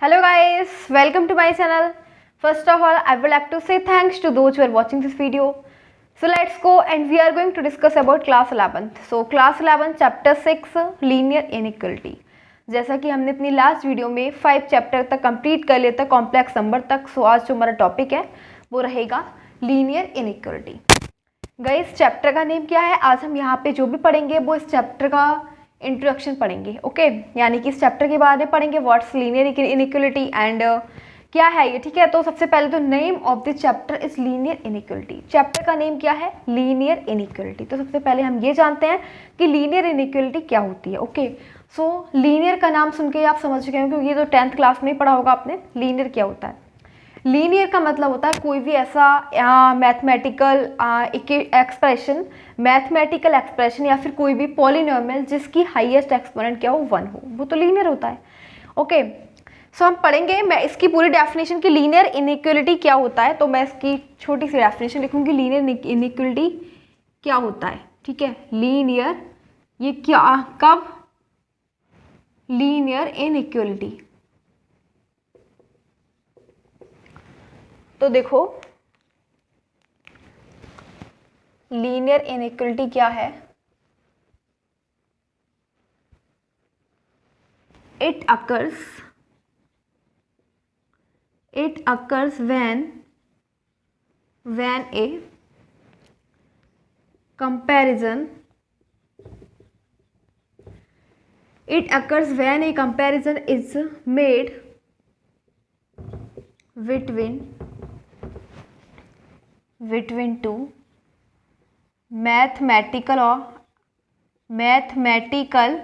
Hello guys, welcome to my channel. First of all, I would like to say thanks to those who are watching this video. So let's go and we are going to discuss about class 11th. So class 11 chapter 6 linear inequality. जैसा कि हमने अपनी last video में 5 chapter तक complete कर लिया था complex number तक. सो आज जो हमारा टॉपिक है वो रहेगा लीनियर इनइक्वलिटी. गाइस चैप्टर का नेम क्या है? आज हम यहाँ पे जो भी पढ़ेंगे वो इस चैप्टर का इंट्रोडक्शन पढ़ेंगे. ओके यानी कि इस चैप्टर के बारे में पढ़ेंगे व्हाट्स लीनियर इनइक्वलिटी एंड क्या है ये. ठीक है, तो सबसे पहले तो name of this chapter is linear inequality. Chapter का नेम क्या है? Linear inequality. तो सबसे पहले हम ये जानते हैं कि लीनियर इनइक्वलिटी क्या होती है. ओके सो लीनियर का नाम सुन के आप समझ गए हो क्योंकि ये तो 10th क्लास में ही पढ़ा होगा आपने. लीनियर क्या होता है? लीनियर का मतलब होता है कोई भी ऐसा मैथमेटिकल एक्सप्रेशन या फिर कोई भी पॉलिनोमियल जिसकी हाईएस्ट एक्सपोनेंट क्या हो 1 हो, वो तो लीनियर होता है. ओके सो हम पढ़ेंगे. मैं इसकी पूरी डेफिनेशन की लीनियर इनइक्वलिटी क्या होता है तो मैं इसकी छोटी सी डेफिनेशन लिखूंगी. लीनियर इनइक्वलिटी क्या होता है? ठीक है, लीनियर ये क्या कब लीनियर इनइक्वलिटी. तो देखो लीनियर इनइक्वलिटी क्या है? It occurs when a comparison is made between two mathematical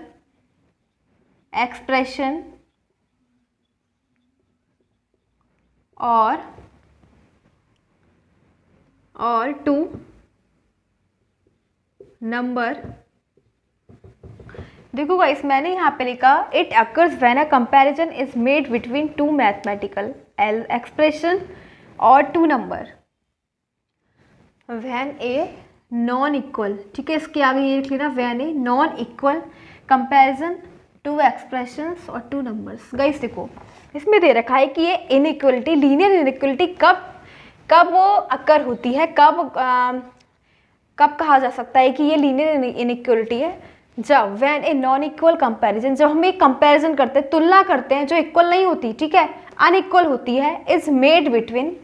expression or two number. देखो गाइस मैंने यहाँ पे लिखा it occurs when a comparison is made between two mathematical expression और two number when a non equal. ठीक है, इसके आगे ये लिख लेना when a non equal comparison two expressions और टू नंबर्स. गाइस देखो इसमें दे रखा है कि ये इनइक्वलिटी लीनियर इनइक्वलिटी कब वो अकर होती है, कब कहा जा सकता है कि ये लीनियर इनइक्वलिटी है. जब when a non equal comparison, जब हम एक कंपैरिजन करते हैं, तुलना करते हैं जो इक्वल नहीं होती, ठीक है, अनइक्वल होती है, इज मेड बिटवीन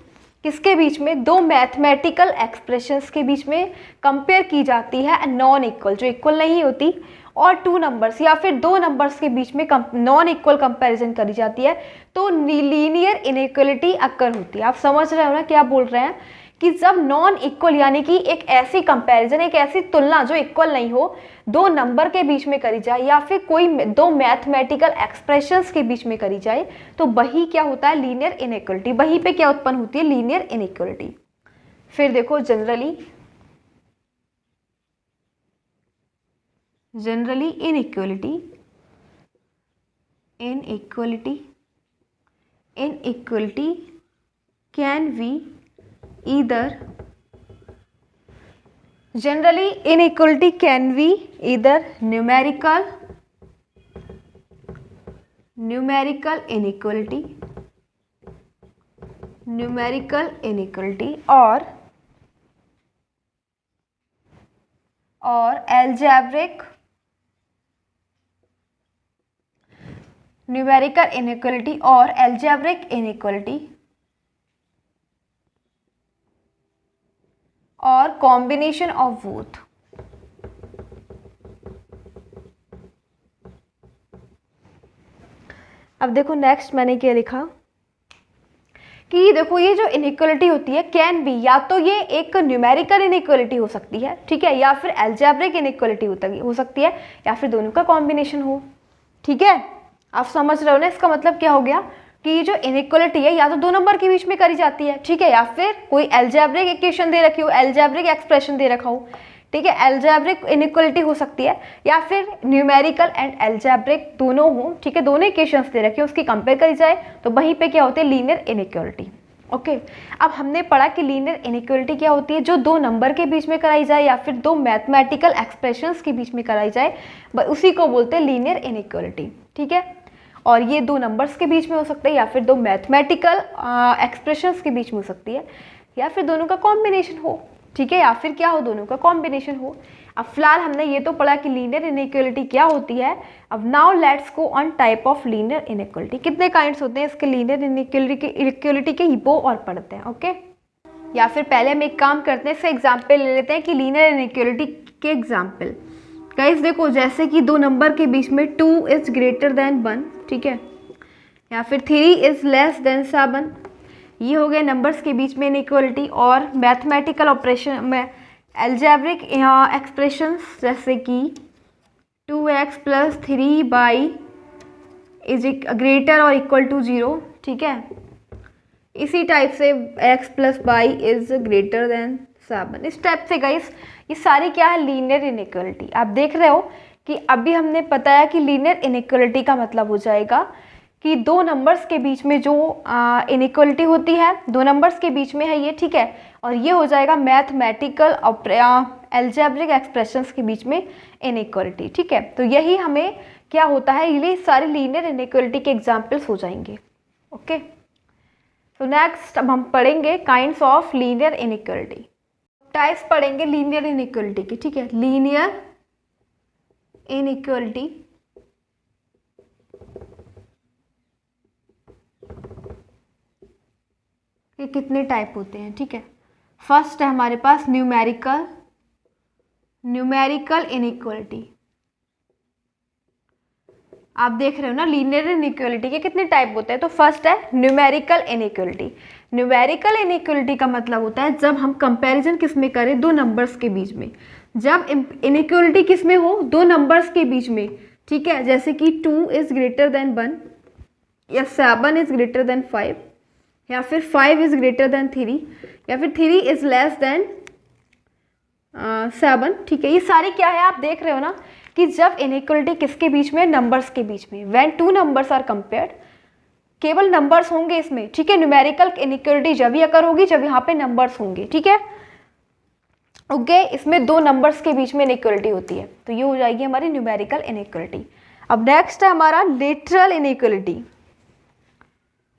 किसके बीच में? दो मैथमेटिकल एक्सप्रेशंस के बीच में कंपेयर की जाती है नॉन इक्वल जो इक्वल नहीं होती, और टू नंबर्स या फिर दो नंबर्स के बीच में नॉन इक्वल कंपैरिजन करी जाती है तो लीनियर इनइक्वलिटी अकर होती है. आप समझ रहे हो ना क्या बोल रहे हैं कि जब नॉन इक्वल यानी कि एक ऐसी कंपैरिजन, एक ऐसी तुलना जो इक्वल नहीं हो, दो नंबर के बीच में करी जाए या फिर कोई दो मैथमेटिकल एक्सप्रेशंस के बीच में करी जाए तो वही क्या होता है? Linear inequality. वहीं पे क्या उत्पन्न होती है? Linear inequality. फिर देखो generally inequality can be either numerical inequality or algebraic numerical inequality or algebraic inequality or combination of both. अब देखो नेक्स्ट मैंने क्या लिखा कि देखो ये जो इनइक्वलिटी होती है कैन बी, या तो ये एक न्यूमेरिकल इनइक्वलिटी हो सकती है, ठीक है, या फिर अलजेब्रिक इनइक्वलिटी हो सकती है, या फिर दोनों का कॉम्बिनेशन हो. ठीक है, आप समझ रहे हो ना इसका मतलब क्या हो गया कि ये जो इनइक्वलिटी है या तो दो नंबर के बीच में करी जाती है, ठीक है, या फिर कोई अलजेब्रिक इक्वेशन दे रखी हो, अलजेब्रिक एक्सप्रेशन दे रखा हो, ठीक है, अलजेब्रिक इनइक्वलिटी हो सकती है या फिर न्यूमेरिकल एंड अलजेब्रिक दोनों हो, ठीक है, दोनों इक्वेशंस दे रखे हो, उसकी कंपेयर करी जाए तो वहीं पे क्या होते हैं लीनियर इनइक्वलिटी। ओके अब हमने पढ़ा कि लीनियर इनइक्वलिटी क्या होती है, जो दो नंबर के बीच में कराई जाए या फिर दो मैथमेटिकल एक्सप्रेशंस के बीच में कराई जाए, उसी को बोलते हैं लीनियर इनइक्वलिटी। ठीक है, और ये दो नंबर्स के बीच में हो सकता है, या फिर दो मैथमेटिकल एक्सप्रेशंस के बीच में हो सकती है, या फिर दोनों का कॉम्बिनेशन हो, ठीक है, या फिर क्या हो, दोनों का कॉम्बिनेशन हो। अब फिलहाल हमने ये तो पढ़ा कि लीनियर इनइक्वालिटी क्या होती है। अब now let's go on type of linear inequality. कितने काइंड्स होते हैं इसके लीनियर इनइक्वालिटी के, वो और पढ़ते हैं। ओके, या फिर पहले हम एक काम करते हैं, इससे एग्जाम्पल ले लेते हैं कि लीनियर इनइक्वालिटी के एग्जाम्पल। गाइस देखो, जैसे कि दो नंबर के बीच में 2 इज ग्रेटर देन 1, ठीक है, या फिर 3 इज लेस देन 7, ये हो गए नंबर्स के बीच में इनइक्वालिटी। और मैथमेटिकल ऑपरेशन में एल्जेब्रिक एक्सप्रेशंस जैसे कि 2x + 3y इज ग्रेटर और इक्वल टू 0, ठीक है, इसी टाइप से x + y is greater than 7, इस टाइप से गाइस ये सारी क्या है, लीनियर इनइक्वालिटी। आप देख रहे हो कि अभी हमने बताया कि लीनियर इनइक्वालिटी का मतलब हो जाएगा कि दो नंबर्स के बीच में जो इनइक्वालिटी होती है, दो नंबर्स के बीच में है ये, ठीक है, और ये हो जाएगा मैथमेटिकल एल्जेब्रिक एक्सप्रेशंस के बीच में इनइक्वालिटी, ठीक है। तो यही हमें क्या होता है, ये सारे लीनियर इनइक्वालिटी के एग्जाम्पल्स हो जाएंगे। ओके, तो नेक्स्ट अब हम पढ़ेंगे kinds of linear inequality, types पढ़ेंगे लीनियर इनइक्वालिटी की, ठीक है। लीनियर इनइक्वालिटी ये कितने टाइप होते हैं, ठीक है। फर्स्ट है हमारे पास न्यूमेरिकल इनइक्वालिटी। आप देख रहे हो ना, लीनियर इनइक्वालिटी के कितने टाइप होते हैं। तो फर्स्ट है न्यूमेरिकल इनइक्वालिटी। न्यूमेरिकल इनइक्वालिटी का मतलब होता है जब हम कंपैरिजन किस में करें, दो नंबर्स के बीच में। जब इनइक्वालिटी किस में हो, दो नंबर्स के बीच में, ठीक है, जैसे कि 2 इज ग्रेटर देन 1, या 7 इज ग्रेटर देन 5, या फिर 5 इज ग्रेटर देन 3, या फिर 3 इज लेस देन 7, ठीक है। ये सारी क्या है, आप देख रहे हो ना कि जब इनइक्वालिटी किसके बीच में, नंबर्स के बीच में। When two numbers are compared, केवल नंबर्स होंगे इसमें, ठीक है। न्यूमेरिकल इनइक्वालिटी जब ही अकर होगी जब यहाँ पे नंबर्स होंगे, ठीक है। ओके, इसमें दो नंबर्स के बीच में इनइक्वालिटी होती है, तो ये हो जाएगी हमारी न्यूमेरिकल इनइक्वालिटी। अब नेक्स्ट है हमारा लिटरल इनइक्वालिटी।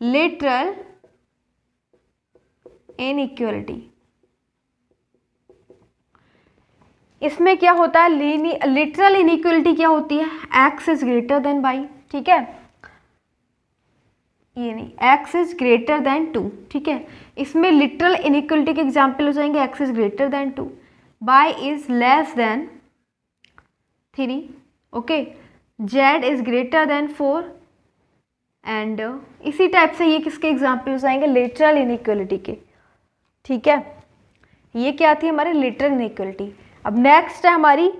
लिटरल इनइक्वालिटी, इसमें क्या होता है, लिटरल इनइक्वालिटी क्या होती है, x is greater than y, ठीक है, ये नहीं, x इज ग्रेटर देन 2, ठीक है। इसमें लिटरल इनइक्वालिटी के एग्जाम्पल हो जाएंगे x is greater than 2, y is less then 3, okay, z is greater than 4, and इसी टाइप से ये किसके एग्जाम्पल हो जाएंगे, लिटरल इनइक्वालिटी के, ठीक है। ये क्या थी हमारी लिटरल इनइक्वालिटी। अब नेक्स्ट है हमारी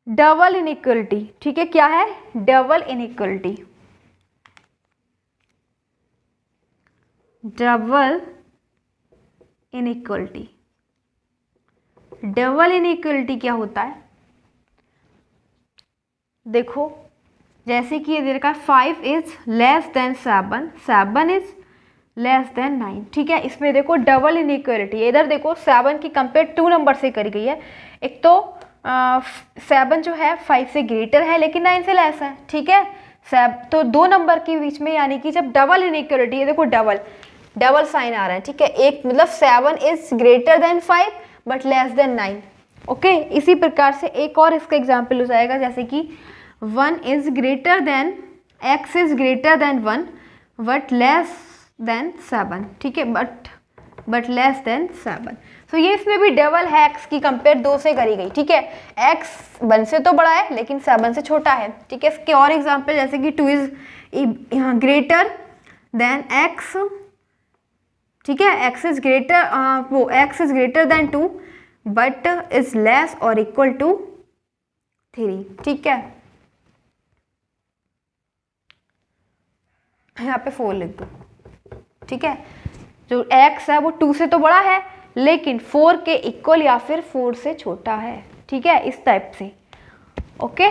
डबल इनइक्वालिटी, ठीक है। क्या है, double inequality. Double inequality, double inequality क्या होता है, देखो जैसे कि ये दे रखा है 5 is less then 7, 7 is less then 9, ठीक है। इसमें देखो डबल इनइक्वालिटी, इधर देखो 7 की कंपेयर 2 नंबर से करी गई है। एक तो 7 जो है 5 से ग्रेटर है लेकिन 9 से लेस है, ठीक है। तो दो नंबर के बीच में, यानी कि जब डबल इनइक्वालिटी है, देखो डबल साइन आ रहा है, ठीक है। एक मतलब 7 is greater than 5 but less than 9, okay. इसी प्रकार से एक और इसका एग्जाम्पल हो जाएगा, जैसे कि 1 is greater than, x is greater than 1 but less than 7, ठीक है, बट लेस देन 7। तो ये इसमें भी डबल है, x की कंपेयर 2 से करी गई, ठीक है। x 1 से तो बड़ा है लेकिन 7 से छोटा है, ठीक है। इसके और एग्जाम्पल जैसे कि 2 इज ग्रेटर देन x, ठीक है, x is greater than 2 but is less और इक्वल टू 3, ठीक है। यहाँ पे 4 लिख दो, ठीक है। जो x है वो 2 से तो बड़ा है लेकिन 4 के इक्वल या फिर 4 से छोटा है, ठीक है, इस टाइप से, ओके।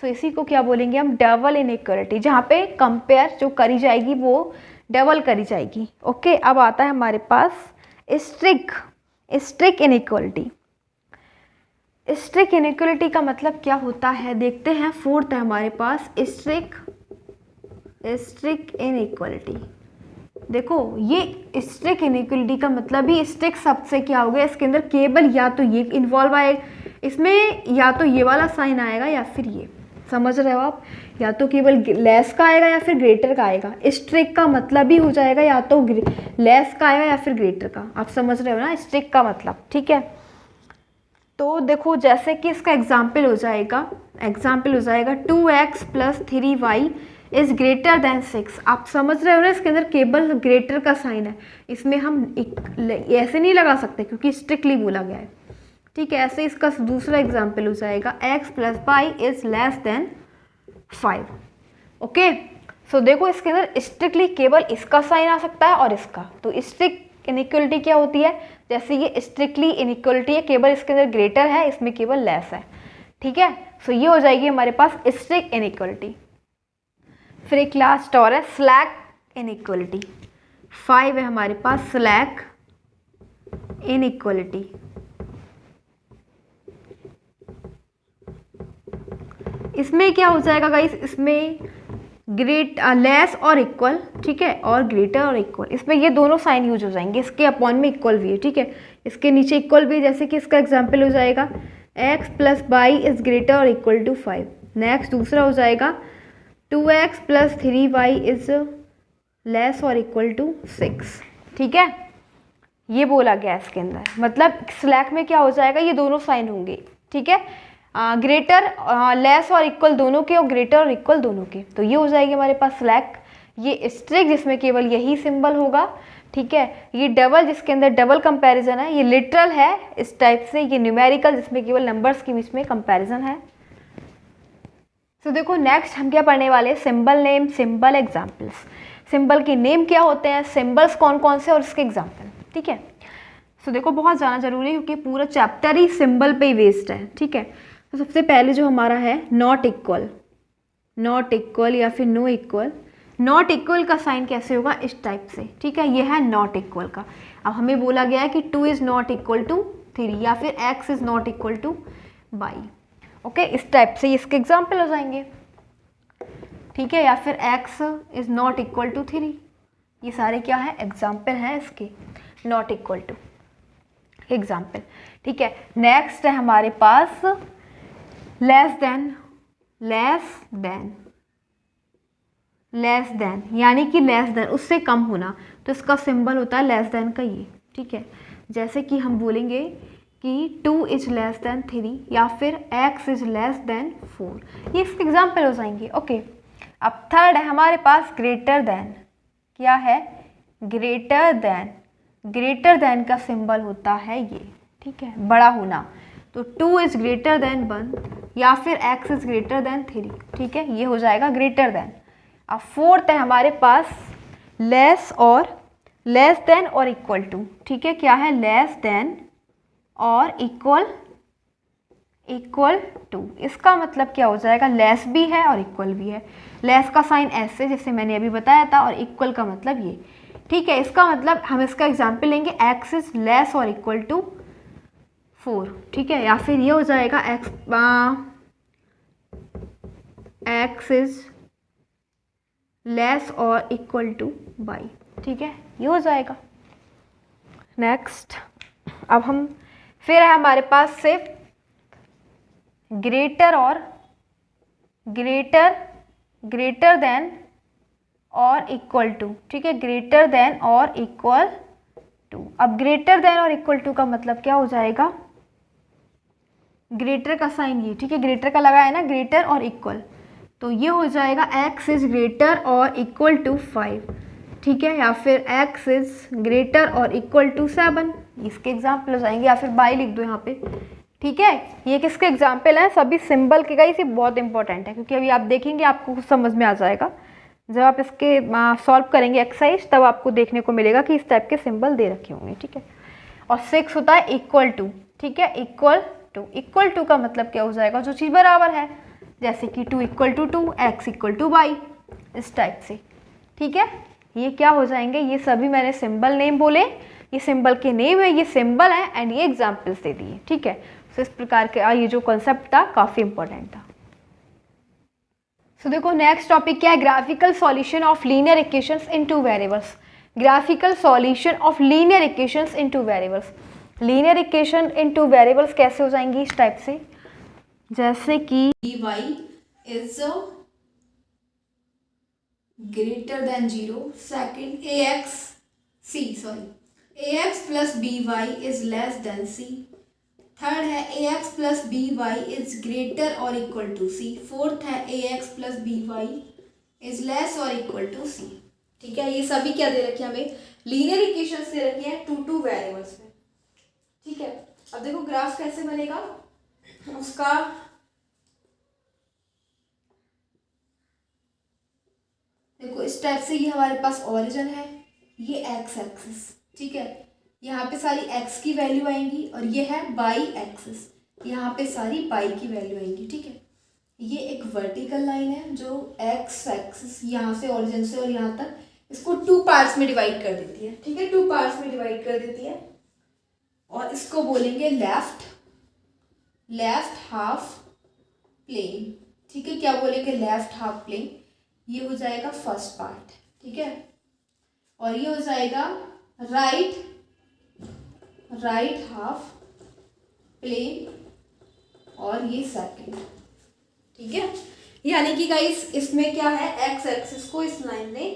सो इसी को क्या बोलेंगे हम, डबल इनइक्वालिटी, जहाँ पे कंपेयर जो करी जाएगी वो डबल करी जाएगी, ओके। अब आता है हमारे पास स्ट्रिक इनइक्वालिटी। स्ट्रिक इनइक्वलिटी का मतलब क्या होता है देखते हैं। फोर्थ है हमारे पास स्ट्रिक इनइक्वलिटी। देखो ये स्ट्रिक इनइक्वलिटी का मतलब ही स्ट्रिक शब्द से क्या हो गया, इसके अंदर केवल या तो ये इन्वॉल्व आएगा, इसमें या तो ये वाला साइन आएगा या फिर ये, समझ रहे हो आप, या तो केवल लेस का आएगा या फिर ग्रेटर का आएगा। स्ट्रिक का मतलब ही हो जाएगा या तो लेस का आएगा या फिर ग्रेटर का, आप समझ रहे हो ना स्ट्रिक का मतलब, ठीक है। तो देखो जैसे कि इसका एग्जाम्पल हो जाएगा 2x + 3y is greater than 6। आप समझ रहे हो ना, इसके अंदर केवल ग्रेटर का साइन है, इसमें हम ऐसे नहीं लगा सकते क्योंकि स्ट्रिक्टली बोला गया है, ठीक है। ऐसे इसका दूसरा एग्जाम्पल हो जाएगा x + y is less than 5। Okay, so देखो इसके अंदर स्ट्रिक्टली केवल इसका साइन आ सकता है और इसका। तो स्ट्रिक इनइक्वलिटी क्या होती है, जैसे ये स्ट्रिक्टली इनइक्वलिटी है, केवल इसके अंदर ग्रेटर है, इसमें केवल लेस है, ठीक है। सो ये हो जाएगी हमारे पास स्ट्रिक इनइक्वलिटी। फिर एक लास्ट और है स्लैक इनइक्वलिटी। 5 है हमारे पास स्लैक इनइक्वलिटी। इसमें क्या हो जाएगा गाइस, इसमें लेस और इक्वल, ठीक है, और ग्रेटर और इक्वल, इसमें ये दोनों साइन यूज हो जाएंगे। इसके अपॉन में इक्वल भी है, ठीक है, इसके नीचे इक्वल भी है। जैसे कि इसका एग्जांपल हो जाएगा x + y इज ग्रेटर और इक्वल टू 5। नेक्स्ट दूसरा हो जाएगा 2x + 3y इज लेस और इक्वल टू 6, ठीक है। ये बोला गया है इसके अंदर, मतलब स्लैक में क्या हो जाएगा, ये दोनों साइन होंगे, ठीक है, ग्रेटर लेस और इक्वल दोनों के, और ग्रेटर और इक्वल दोनों के। तो ये हो जाएगी हमारे पास स्लैक। ये स्ट्रिक जिसमें केवल यही सिंबल होगा, ठीक है। ये डबल जिसके अंदर डबल कंपैरिजन है, ये लिटरल है इस टाइप से। ये न्यूमेरिकल जिसमें केवल नंबर्स के बीच में कंपैरिजन है। तो देखो नेक्स्ट हम क्या पढ़ने वाले, symbol name, symbol examples. Symbol के नेम क्या होते हैं, सिंबल्स कौन कौन से और इसके एग्जाम्पल, ठीक है। तो देखो बहुत ज़्यादा जरूरी है क्योंकि पूरा चैप्टर ही सिंबल पे ही बेस्ड है, ठीक है। तो सबसे पहले जो हमारा है नॉट इक्वल या फिर नो इक्वल। नॉट इक्वल का साइन कैसे होगा, इस टाइप से, ठीक है। ये है नॉट इक्वल का। अब हमें बोला गया है कि 2 इज़ नॉट इक्वल टू 3 या फिर x is not equal to y। Okay, इस टाइप से इसके एग्जाम्पल हो जाएंगे, ठीक है। या फिर x is not equal to 3, ये सारे क्या है, एग्जाम्पल हैं इसके, नॉट इक्वल टू एग्जाम्पल, ठीक है। नेक्स्ट है हमारे पास लेस देन, यानी कि लेस देन उससे कम होना, तो इसका सिंबल होता है लेस देन का ये, ठीक है। जैसे कि हम बोलेंगे कि 2 इज लेस देन 3 या फिर x इज लेस देन 4, ये इसके एग्जाम्पल हो जाएंगे। ओके, अब थर्ड है हमारे पास ग्रेटर देन। क्या है, ग्रेटर देन का सिंबल होता है ये, ठीक है, बड़ा होना। तो 2 इज ग्रेटर देन 1 या फिर x इज ग्रेटर देन 3, ठीक है, ये हो जाएगा ग्रेटर देन। अब फोर्थ है हमारे पास लेस देन और इक्वल टू, ठीक है। क्या है, लेस देन और इक्वल टू। इसका मतलब क्या हो जाएगा, लेस भी है और इक्वल भी है। लेस का साइन ऐसे जैसे मैंने अभी बताया था, और इक्वल का मतलब ये, ठीक है। इसका मतलब हम इसका एग्जाम्पल लेंगे x इज लेस और इक्वल टू 4, ठीक है। या फिर ये हो जाएगा x इज लेस और इक्वल टू y, ठीक है, ये हो जाएगा। नेक्स्ट अब हम फिर है हमारे पास सिर्फ ग्रेटर देन और इक्वल टू, ठीक है, ग्रेटर देन और इक्वल टू। अब ग्रेटर देन और इक्वल टू का मतलब क्या हो जाएगा, ग्रेटर का साइन ये, ठीक है, ग्रेटर का लगा है ना, ग्रेटर और इक्वल, तो ये हो जाएगा x इज ग्रेटर और इक्वल टू 5, ठीक है। या फिर x इज ग्रेटर और इक्वल टू 7, इसके एग्जाम्पल हो जाएंगे। या फिर बाई लिख दो यहाँ पे, ठीक है। ये किसके एग्जाम्पल हैं, सभी सिंबल के। गाइस ये बहुत इंपॉर्टेंट है क्योंकि अभी आप देखेंगे आपको कुछ समझ में आ जाएगा। जब आप इसके सॉल्व करेंगे एक्सरसाइज, तब आपको देखने को मिलेगा कि इस टाइप के सिंबल दे रखे होंगे, ठीक है। और 6 होता है इक्वल टू, ठीक है, इक्वल टू का मतलब क्या हो जाएगा, जो चीज़ बराबर है, जैसे कि 2 equal to 2, x equal to y, इस टाइप से, ठीक है। ये क्या हो जाएंगे, ये सभी मैंने सिंबल नेम बोले, ये सिंबल के नेम है, ये सिंबल है एंड ये एग्जाम्पल्स दे दिए, ठीक है। सो इस प्रकार का ये जो कॉन्सेप्ट था काफ़ी इंपॉर्टेंट था। सो देखो नेक्स्ट टॉपिक क्या है, graphical solution of linear equations in two variables. Graphical solution of linear equations in two variables. Linear equation in two variables कैसे हो जाएंगी इस टाइप से, जैसे कि y is greater than 0, second ax plus by is less than c, third है ax plus by is greater or equal to c, fourth है ax plus by is less or equal to c। ठीक है, ये सभी क्या दे रखी है हमें, लीनियर इक्वेशंस दे रखी है टू वेरिएबल्स में। ठीक है, अब देखो ग्राफ कैसे बनेगा उसका, देखो इस टाइप से, ये हमारे पास ओरिजिन है, ये एक्स एक्सिस, ठीक है, यहाँ पे सारी एक्स की वैल्यू आएंगी, और ये है बाई एक्सिस, यहाँ पे सारी बाई की वैल्यू आएंगी। ठीक है, ये एक वर्टिकल लाइन है जो एक्स एक्सिस यहाँ से ओरिजिन से और यहाँ तक इसको टू पार्ट्स में डिवाइड कर देती है। ठीक है, टू पार्ट्स में डिवाइड कर देती है, और इसको बोलेंगे लेफ्ट हाफ प्लेन। ठीक है, क्या बोलेंगे, लेफ्ट हाफ प्लेन, ये हो जाएगा फर्स्ट पार्ट। ठीक है, और ये हो जाएगा राइट हाफ प्लेन, और ये सेकंड। ठीक है, यानी कि गाइस इसमें क्या है, एक्स एक्सिस को इस लाइन ने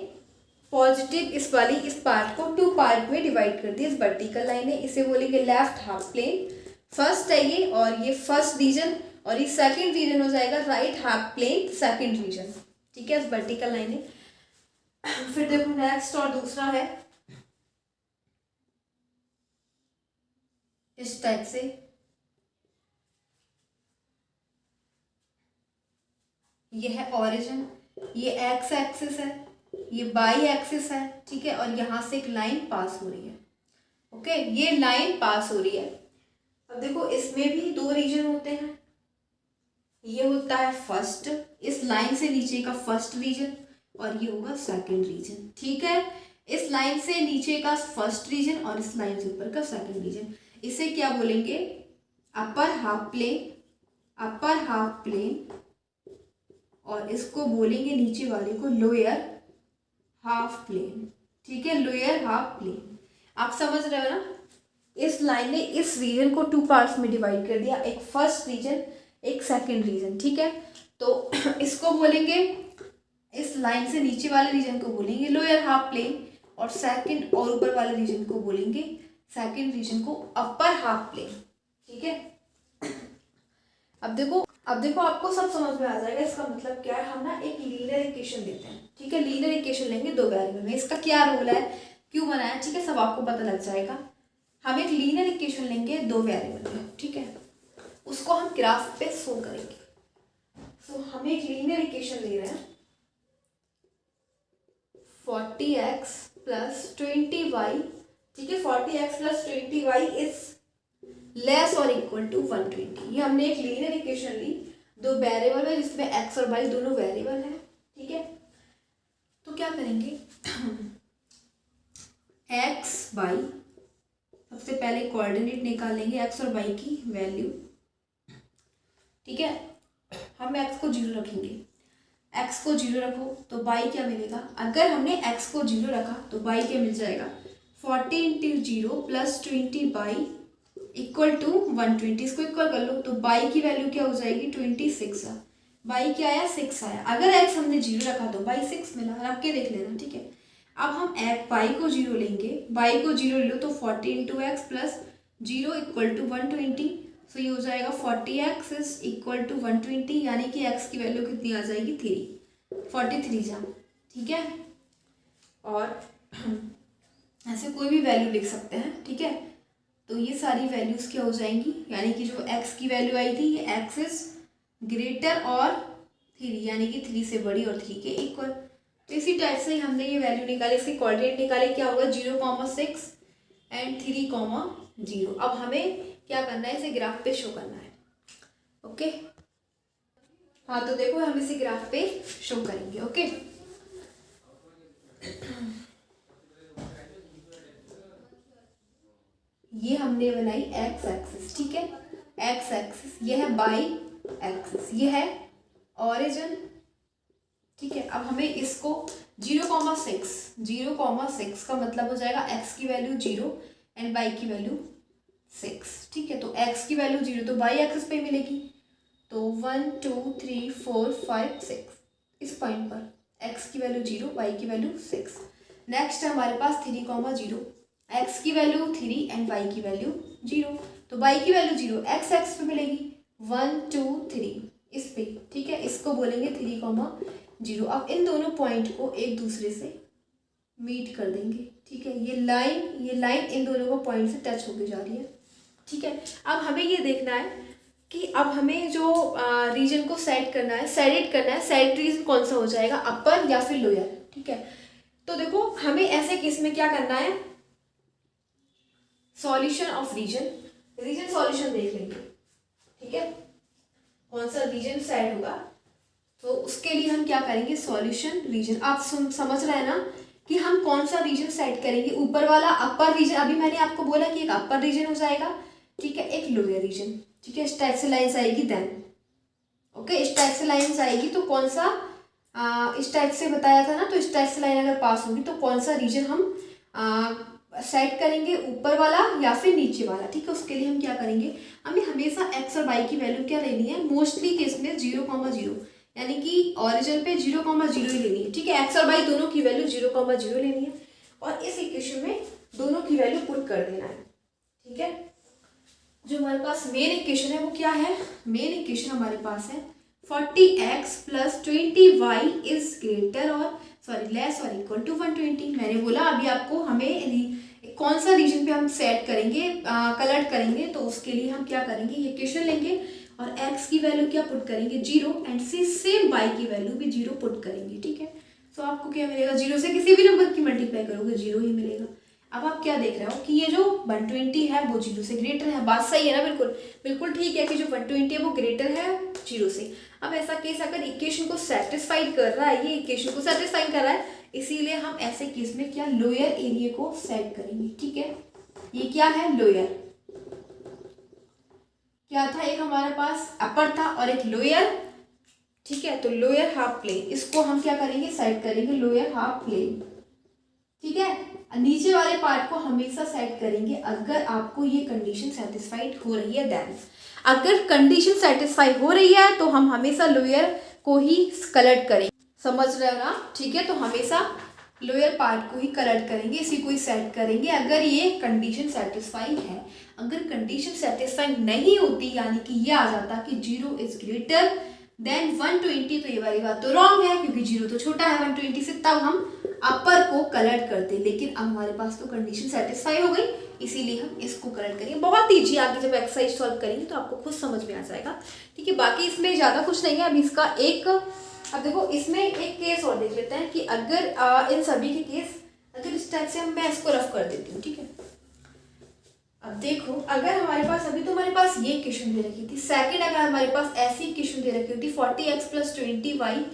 पॉजिटिव इस वाली इस पार्ट को टू पार्ट में डिवाइड कर दिया, इस वर्टिकल लाइन ने, इसे बोलेंगे लेफ्ट हाफ प्लेन। फर्स्ट है ये, और ये फर्स्ट रीजन, और ये सेकंड रीजन हो जाएगा right half plane second region. ठीक है, इस वर्टिकल लाइन है। फिर देखो नेक्स्ट और दूसरा है इस टाइप से, ये है ओरिजिन, ये एक्स एक्सिस है, ये बाई एक्सिस है। ठीक है, और यहाँ से एक लाइन पास हो रही है। ओके, ये लाइन पास हो रही है। अब देखो इसमें भी दो रीजन होते हैं, ये होता है फर्स्ट, इस लाइन से नीचे का फर्स्ट रीजन, और ये होगा सेकंड रीजन। ठीक है, इस लाइन से नीचे का फर्स्ट रीजन और इस लाइन से ऊपर का सेकंड रीजन, इसे क्या बोलेंगे, अपर हाफ प्लेन, और इसको बोलेंगे नीचे वाले को लोअर हाफ प्लेन। ठीक है, लोअर हाफ प्लेन। आप समझ रहे हो ना, इस लाइन ने इस रीजन को टू पार्ट्स में डिवाइड कर दिया, एक फर्स्ट रीजन एक सेकंड रीजन। ठीक है, तो इसको बोलेंगे, इस लाइन से नीचे वाले रीजन को बोलेंगे लोअर हाफ प्लेन, और सेकंड और ऊपर वाले रीजन को बोलेंगे सेकंड रीजन को अपर हाफ प्लेन। ठीक है, अब देखो आपको सब समझ में आ जाएगा इसका मतलब क्या है। हम ना एक लीनियर इक्वेशन लेते हैं। ठीक है, लीनियर इक्वेशन लेंगे दो वेरिएबल में, इसका क्या रोल है, क्यों बनाया, ठीक है, सब आपको पता लग जाएगा। हम एक लीनियर इक्वेशन लेंगे दो वेरिएबल में, ठीक है, उसको हम ग्राफ पे शो करेंगे। सो हम एक लीनियर इक्वेशन ले रहे हैं, 40x + 20y। ठीक है, 40x + 20y इज लेस और इक्वल टू 120। ये हमने एक लीनियर इक्वेशन ली, दो वेरिएबल है जिसमें x और y दोनों वेरिएबल है। ठीक है, तो क्या करेंगे, x y, सबसे पहले कोऑर्डिनेट निकालेंगे x और y की वैल्यू। ठीक है, हम x को 0 रखेंगे, x को 0 रखो तो y क्या मिलेगा, अगर हमने x को 0 रखा तो y क्या मिल जाएगा, 40 × 0 + 20y = 120। इसको इक्वल कर लो तो y की वैल्यू क्या हो जाएगी, 26 है, y क्या आया, 6 आया। अगर x हमने 0 रखा तो y 6 मिला, रख के देख लेना। ठीक है, अब हम y को 0 लेंगे, y को 0 ले लो तो 40 × x + 0 = 120। सो ये हो जाएगा 40x = 120, यानी कि x की वैल्यू कितनी आ जाएगी, 3, 43 जा। ठीक है, और ऐसे कोई भी वैल्यू लिख सकते हैं। ठीक है, तो ये सारी वैल्यूज़ क्या हो जाएंगी, यानी कि जो x की वैल्यू आई थी, ये x > और 3, यानी कि 3 से बड़ी और 3 के इक्वल। तो इसी टाइप से हमने ये वैल्यू निकाली, इसके कोऑर्डिनेट निकाले, क्या होगा 0,6 एंड 3,0। अब हमें क्या करना है, इसे ग्राफ पे शो करना है। ओके, हाँ, तो देखो हम इसे ग्राफ पे शो करेंगे। ओके, ये हमने बनाई x एक्सिस। ठीक है, एक्स एक्सिस, ये है बाई एक्सिस, ये है ओरिजिन। ठीक है, अब हमें इसको 0,6 का मतलब हो जाएगा एक्स की वैल्यू 0 एंड वाई की वैल्यू 6। ठीक है, तो एक्स की वैल्यू 0 तो वाई एक्सिस पे मिलेगी, तो 1 2 3 4 5 6 इस पॉइंट पर एक्स की वैल्यू 0, वाई की वैल्यू 6। नेक्स्ट है हमारे पास 3,0, एक्स की वैल्यू 3 एंड वाई की वैल्यू 0, तो वाई की वैल्यू 0 एक्स एक्स पे मिलेगी 1 2 3 इस पे। ठीक है, इसको बोलेंगे 3,0। अब इन दोनों पॉइंट को एक दूसरे से मीट कर देंगे। ठीक है, ये लाइन इन दोनों को पॉइंट से टच होके जा रही है। ठीक है, अब हमें ये देखना है कि अब हमें जो रीजन को सेट करना है, सेट रीजन कौन सा हो जाएगा, अपर या फिर लोअर। ठीक है, तो देखो हमें ऐसे केस में क्या करना है, सॉल्यूशन ऑफ रीजन सॉल्यूशन देख लेंगे। ठीक है, कौन सा रीजन सेट होगा, तो उसके लिए हम क्या करेंगे, सॉल्यूशन रीजन। आप समझ रहे हैं ना कि हम कौन सा रीजन सेट करेंगे, ऊपर वाला अपर रीजन। अभी मैंने आपको बोला कि एक अपर रीजन हो जाएगा, ठीक है, एक लोअर रीजन। ठीक है, इस टाइप से लाइन्स आएगी देन, ओके, इस टाइप से लाइन्स आएगी तो कौन सा इस टाइप से बताया था ना, तो इस टाइप से लाइन अगर पास होगी तो कौन सा रीजन हम सेट करेंगे, ऊपर वाला या फिर नीचे वाला। ठीक है, उसके लिए हम क्या करेंगे, हमें हमेशा एक्स और वाई की वैल्यू क्या लेनी है, मोस्टली केस में 0,0, यानी कि ओरिजिन पे 0,0 ही लेनी है। ठीक है, एक्स और वाई दोनों की वैल्यू 0,0 लेनी है और इस इक्वेशन में दोनों की वैल्यू पुट कर देना है। ठीक है, जो हमारे पास मेन इक्वेशन है वो क्या है, मेन इक्वेशन हमारे पास है 40x + 20y इज ग्रेटर और लेस और इक्वल टू 120। मैंने बोला अभी आपको हमें कौन सा रीजन पे हम सेट करेंगे, कलर्ट करेंगे, तो उसके लिए हम क्या करेंगे, ये इक्वेशन लेंगे और x की वैल्यू क्या पुट करेंगे 0 एंड सेम y की वैल्यू भी 0 पुट करेंगे। ठीक है, तो आपको क्या मिलेगा, 0 से किसी भी नंबर की मल्टीप्लाई करोगे 0 ही मिलेगा। अब आप क्या देख रहे हो कि ये जो 120 है वो 0 से ग्रेटर है, बात सही है ना, बिल्कुल ठीक है कि जो 120 है वो ग्रेटर है 0 से। अब ऐसा केस अगर इक्वेशन को सेटिस्फाइड कर रहा है, ये इक्वेशन को सेटिस्फाई कर रहा है, इसीलिए हम ऐसे केस में क्या लोअर एरिया को सेट करेंगे। ठीक है, ये क्या है, लोअर। क्या था, एक हमारे पास अपर था और एक लोअर। ठीक है, तो लोअर हाफ प्लेन, इसको हम क्या करेंगे, सेट करेंगे लोअर हाफ प्लेन। ठीक है, नीचे वाले पार्ट को हमेशा सेट करेंगे अगर आपको ये कंडीशन सेटिस्फाइड हो रही है देन। अगर कंडीशन सेटिस्फाई हो रही है तो हम हमेशा लोअर को ही कलर्ट करेंगे, समझ रहे हो ना। ठीक है, तो हमेशा लोअर पार्ट को ही कलर्ट करेंगे, इसी को ही सेट करेंगे अगर ये कंडीशन सेटिस्फाई है। अगर कंडीशन सेटिस्फाई नहीं होती, यानी कि ये आ जाता कि 0 इज ग्रेटर देन 120, तो ये वाली बात तो रॉन्ग है क्योंकि 0 तो छोटा है 120 से, तब हम अपर को कलर्ट करते। लेकिन अब हमारे पास तो कंडीशन सेटिस्फाई हो गई, इसीलिए हम इसको कलर्ट करेंगे। बहुत ईजी, आगे जब एक्सरसाइज सॉल्व करेंगे तो आपको खुद समझ में आ जाएगा। ठीक है, बाकी इसमें ज़्यादा कुछ नहीं है। अभी इसका अब देखो इसमें एक केस और देख लेते हैं कि अगर इन सभी के केस अगर इस टाइप से मैं इसको रफ कर देती हूँ। ठीक है, अब देखो अगर हमारे पास अभी तो हमारे पास ये इक्वेशन दे रखी थी, सेकंड अगर हमारे पास ऐसी इक्वेशन दे रखी होती 40x + 20y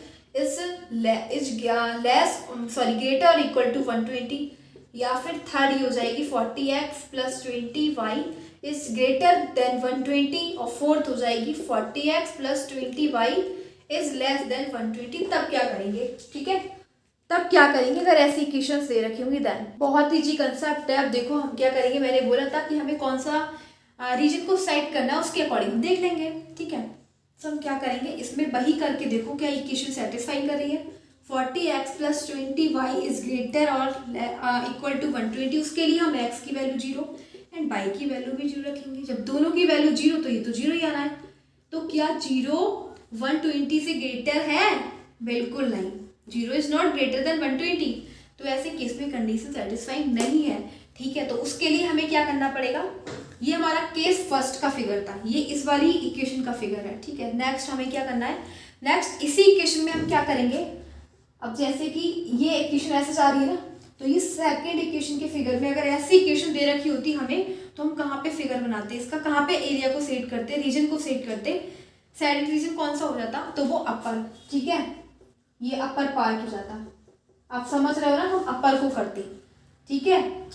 ग्रेटर और इक्वल टू 120, या फिर थर्ड ही हो जाएगी 40x + 20y is greater than 120, और फोर्थ हो जाएगी 40x + 20y is less then 120। तब क्या करेंगे, ठीक है, तब क्या करेंगे अगर ऐसी इक्वेशंस दे रखी होंगी देन। बहुत ईजी कंसेप्ट है। अब देखो हम क्या करेंगे, मैंने बोला था कि हमें कौन सा रीजन को सेट करना है उसके अकॉर्डिंग देख लेंगे। ठीक है, तो हम क्या करेंगे, इसमें वही करके देखो क्या इक्वेशन सेटिस्फाई कर रही है। 40x + 20y इज ग्रेटर और इक्वल टू 120, उसके लिए हम x की वैल्यू 0 एंड y की वैल्यू भी 0 रखेंगे। जब दोनों की वैल्यू 0 तो ये तो 0 ही आना है। तो क्या 0 120 से ग्रेटर है, बिल्कुल नहीं, 0 इज नॉट ग्रेटर देन 120। तो ऐसे केस में कंडीशन सेटिस्फाई नहीं है। ठीक है, तो उसके लिए हमें क्या करना पड़ेगा, ये हमारा केस फर्स्ट का फिगर था, ये इस वाली इक्वेशन का फिगर है। ठीक है, नेक्स्ट हमें क्या करना है, नेक्स्ट इसी इक्वेशन में हम क्या करेंगे, अब जैसे कि ये इक्वेशन ऐसे जा रही है ना, तो ये सेकंड इक्वेशन के फिगर में अगर ऐसी इक्वेशन दे रखी होती हमें, तो हम कहाँ पे फिगर बनाते, इसका कहाँ पे एरिया को सेट करते, रीजन को सेट करते, सेट रीजन कौन सा हो जाता, तो वो अपर। ठीक है, ये अपर पार्ट हो जाता, आप समझ रहे हो ना, हम अपर को करते। ठीक है,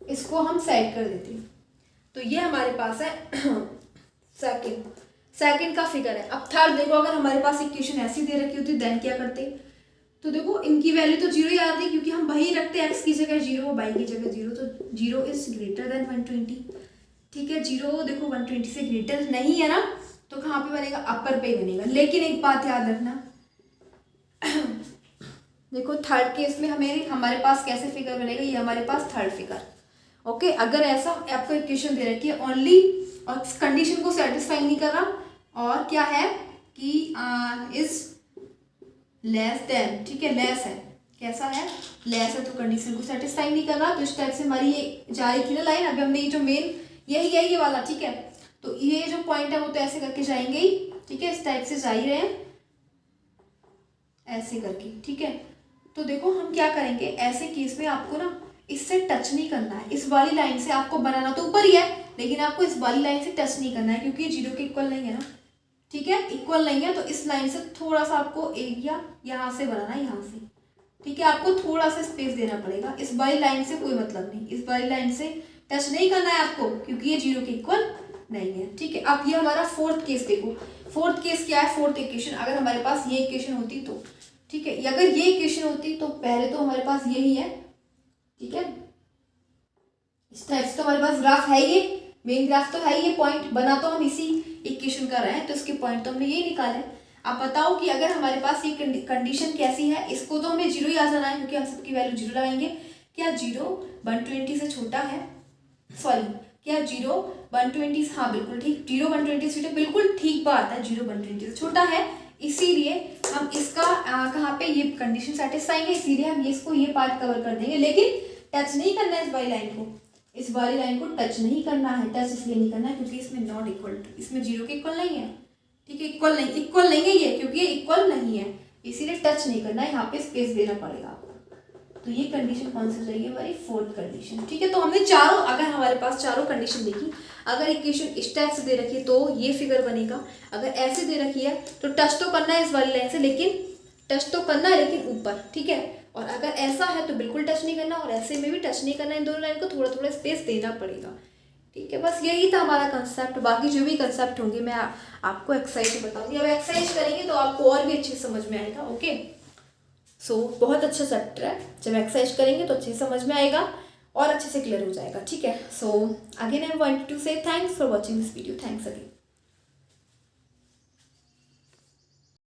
इसको हम सेट कर देते। तो ये हमारे पास है सेकंड का फिगर है। अब थर्ड देखो, अगर हमारे पास इक्वेशन ऐसी दे रखी होती देन क्या करते, तो देखो इनकी वैल्यू तो जीरो ही आती क्योंकि हम वही रखते हैं, एक्स की जगह जीरो वाई की जगह जीरो, तो जीरो इज ग्रेटर देन 120। ठीक है, जीरो देखो 120 से ग्रेटर नहीं है ना, तो कहाँ पे बनेगा, अपर पे ही बनेगा। लेकिन एक बात याद रखना देखो थर्ड केस में हमारे पास कैसे फिगर बनेगा, ये हमारे पास थर्ड फिगर। ओके, अगर ऐसा आपको इक्वेशन दे रखी है ओनली और कंडीशन को सेटिस्फाई नहीं कर रहा और क्या है कि इज लेस देन, ठीक है, लेस है, कैसा है, लेस है, तो कंडीशन को सेटिस्फाई नहीं कर रहा। तो इस टाइप से हमारी ये जा रही थी ना लाइन, अभी हमने ये जो मेन यही है ये वाला, ठीक है, तो ये जो पॉइंट है वो तो ऐसे करके जाएंगे ही, ठीक है, इस टाइप से जा ही रहे हैं ऐसे करके, ठीक है। तो देखो हम क्या करेंगे, ऐसे केस में आपको ना इससे टच नहीं करना है, इस वाली लाइन से आपको बनाना तो ऊपर ही है, लेकिन आपको इस वाली लाइन से टच नहीं करना है क्योंकि ये जीरो के इक्वल नहीं है ना, ठीक है, इक्वल नहीं है। तो इस लाइन से थोड़ा सा आपको एरिया यहाँ से बनाना है, यहाँ से, ठीक है, आपको थोड़ा सा स्पेस देना पड़ेगा। इस वाली लाइन से कोई मतलब नहीं, इस वाली लाइन से टच नहीं करना है आपको क्योंकि ये जीरो के इक्वल नहीं है, ठीक है। अब ये हमारा फोर्थ केस देखो, फोर्थ केस क्या है, फोर्थ इक्वेशन, अगर हमारे पास ये इक्वेशन होती तो, ठीक है, अगर ये इक्वेशन होती तो पहले तो हमारे पास यही है, ठीक है, इस टाइप से तो हमारे पास ग्राफ है, ये मेन ग्राफ तो है, ये पॉइंट बना तो हम इसी इक्वेशन का रहे हैं, तो इसके पॉइंट तो हमने ये निकाले। आप बताओ कि अगर हमारे पास ये कंडीशन कैसी है, इसको तो हमें जीरो ही आ जाना है क्योंकि हम सबकी वैल्यू जीरो लगाएंगे। क्या जीरो 120 से छोटा है, सॉरी क्या जीरो 120, हाँ बिल्कुल ठीक, जीरो 120 से छोटा, बिल्कुल ठीक बात है, जीरो 120 से छोटा है, इसीलिए हम इसका कहाँ पे ये कंडीशन सेटिस्फाई है, इसीलिए हम इसको ये पार्ट कवर कर देंगे, लेकिन टच नहीं करना है इस वाली लाइन को, इस वाली लाइन को टच नहीं करना है। टच इसलिए नहीं करना है क्योंकि इसमें नॉट इक्वल टू, इसमें जीरो के इक्वल नहीं है, ठीक है, इक्वल नहीं है ये, क्योंकि ये इक्वल नहीं है, इसीलिए टच नहीं करना है, यहाँ पे स्पेस देना पड़ेगा आपको। तो ये कंडीशन कौन सी रहेगी हमारी, फोर्थ कंडीशन, ठीक है। तो हमने चारों, अगर हमारे पास चारों कंडीशन देखी, अगर इक्वेशन इस टाइप से दे रखी है तो ये फिगर बनेगा, अगर ऐसे दे रखी है तो टच तो करना है इस वाली लाइन से, लेकिन टच तो करना है लेकिन ऊपर, ठीक है, और अगर ऐसा है तो बिल्कुल टच नहीं करना और ऐसे में भी टच नहीं करना, इन दोनों लाइन को थोड़ा थोड़ा स्पेस देना पड़ेगा, ठीक है। बस यही था हमारा कंसेप्ट, बाकी जो भी कंसेप्ट होंगे मैं आपको एक्सरसाइज में बताऊंगी। अब एक्सरसाइज करेंगे तो आपको और भी अच्छे समझ में आएगा, ओके। सो बहुत अच्छा चैप्टर है, जब एक्सरसाइज करेंगे तो अच्छे से समझ में आएगा और अच्छे से क्लियर हो जाएगा, ठीक है। So again I want to say thanks for watching this video, thanks again.